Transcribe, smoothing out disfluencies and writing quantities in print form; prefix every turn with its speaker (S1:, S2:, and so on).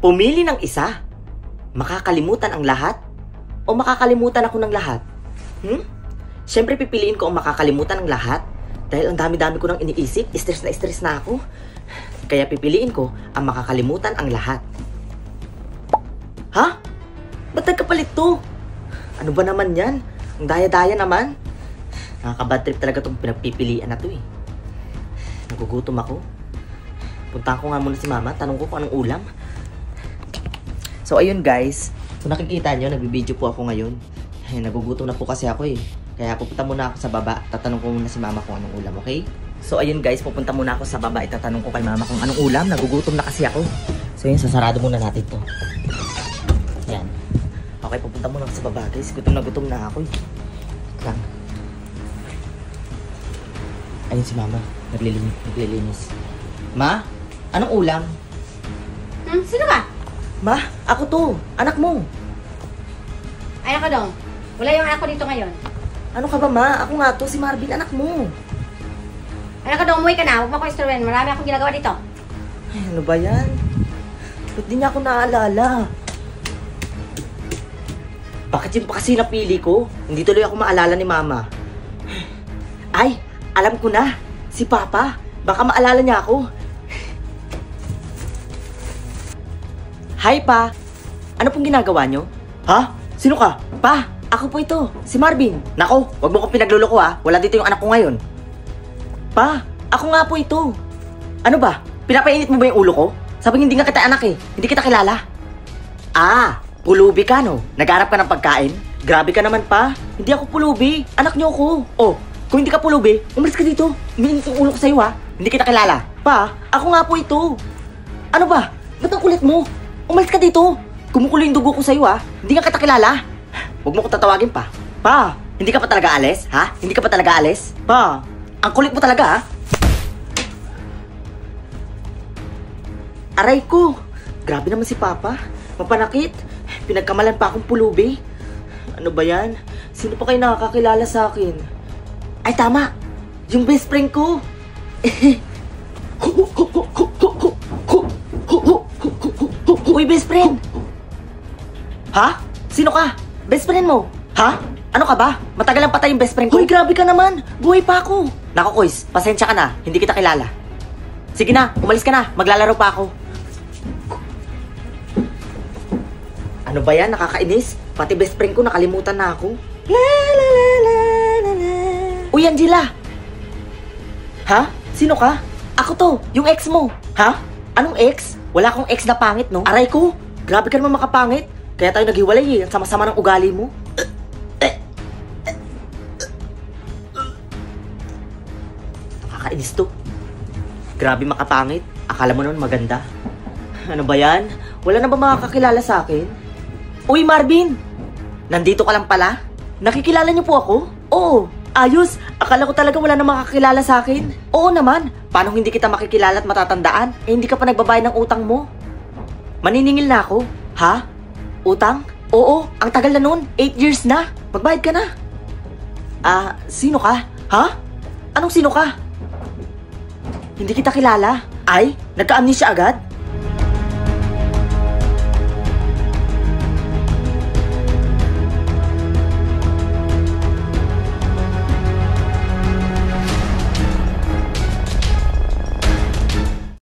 S1: Pumili ng isa. Makakalimutan ang lahat? O makakalimutan ako ng lahat? Siyempre pipiliin ko ang makakalimutan ng lahat. Dahil ang dami-dami ko nang iniisip, stress na ako. Kaya pipiliin ko ang makakalimutan ang lahat. Ha? Ba't nagkapalit to? Ano ba naman yan? Ang daya-daya naman. Nakaka-bad trip talaga itong pinagpipilian na to eh. Nagugutom ako. Punta ko nga muna si mama, tanong ko kung anong ulam. So ayun guys, kung nakikita nyo, nagbibideo po ako ngayon. Ay, nagugutom na po kasi ako eh. Kaya pupunta muna ako sa baba, tatanong ko muna si mama kung anong ulam, okay? So ayun guys, pupunta muna ako sa baba, itatanong ko kay mama kung anong ulam, nagugutom na kasi ako. So yun, sasarado muna natin to. Ayan. Okay, pupunta muna ako sa baba guys, gutom na ako eh. Lang. Ayun si mama, naglilinis. Ma, anong ulam?
S2: Sino ka?
S1: Ma, ako to, anak mo.
S2: Anak ka dong. Wala yung anak ko dito ngayon.
S1: Ano ka ba ma? Ako nga to, si Marvin, anak mo.
S2: Anak ka dong, umuwi ka na. Huwag mo ako istorben. Marami akong ginagawa dito.
S1: Ay, ano ba yan? Ba't di niya ako naaalala? Bakit yun pa kasi napili ko? Hindi tuloy ako maalala ni mama. Ay, alam ko na. Si Papa. Baka maalala niya ako. Hi, Pa. Ano pong ginagawa niyo? Ha? Sino ka? Pa, ako po ito. Si Marvin. Nako, wag mo kong pinagluloko ha. Wala dito yung anak ko ngayon. Pa, ako nga po ito. Ano ba? Pinapainit mo ba yung ulo ko? Sabi hindi nga kita anak eh. Hindi kita kilala. Ah, pulubi ka no? Nagharap ka ng pagkain? Grabe ka naman pa. Hindi ako pulubi. Anak niyo ako. Oh, kung hindi ka pulubi, umalis ka dito. Uminit yung ulo ko sa'yo ha. Hindi kita kilala. Pa, ako nga po ito. Ano ba? Ba't ang kulit mo? Umalis ka dito. Kumukulo yung dugo ko sa'yo ha. Hindi nga kita kilala. Huwag mo ko tatawagin pa. Pa, hindi ka pa talaga alis? Ha? Hindi ka pa talaga alis? Pa, ang kulit mo talaga ha. Aray ko. Grabe naman si Papa. Mapanakit. Pinagkamalan pa akong pulubi. Ano ba yan? Sino pa kayo nakakakilala sa akin? Ay tama. Yung best friend ko. Uy, best friend! Ha? Sino ka? Best friend mo? Ha? Ano ka ba? Matagal ang patay yung best friend ko. Uy, grabe ka naman! Buhay pa ako! Nako, Kois, pasensya ka na. Hindi kita kilala. Sige na, umalis ka na. Maglalaro pa ako. Ano ba yan? Nakakainis? Pati best friend ko, nakalimutan na ako. La la la la la la. Uy, Angela! Ha? Sino ka? Ako to, yung ex mo. Ha? Anong ex? Wala akong ex na pangit, no? Aray ko, grabe ka naman makapangit. Kaya tayo naghiwalay eh, ang sama-sama ng ugali mo. Nakakainis to. Grabe makapangit. Akala mo naman maganda. Ano ba yan? Wala na ba makakakilala sa akin? Uy, Marvin! Nandito ka lang pala? Nakikilala niyo po ako? Oo. Ayos! Akala ko talaga wala na makakilala sa akin. Oo naman. Paano hindi kita makikilala at matatandaan? Eh, hindi ka pa nagbabayad ng utang mo. Maniningil na ako. Ha? Utang? Oo, ang tagal na nun. 8 years na. Magbayad ka na. Sino ka? Ha? Anong sino ka? Hindi kita kilala. Ay, nagka-amnesia agad?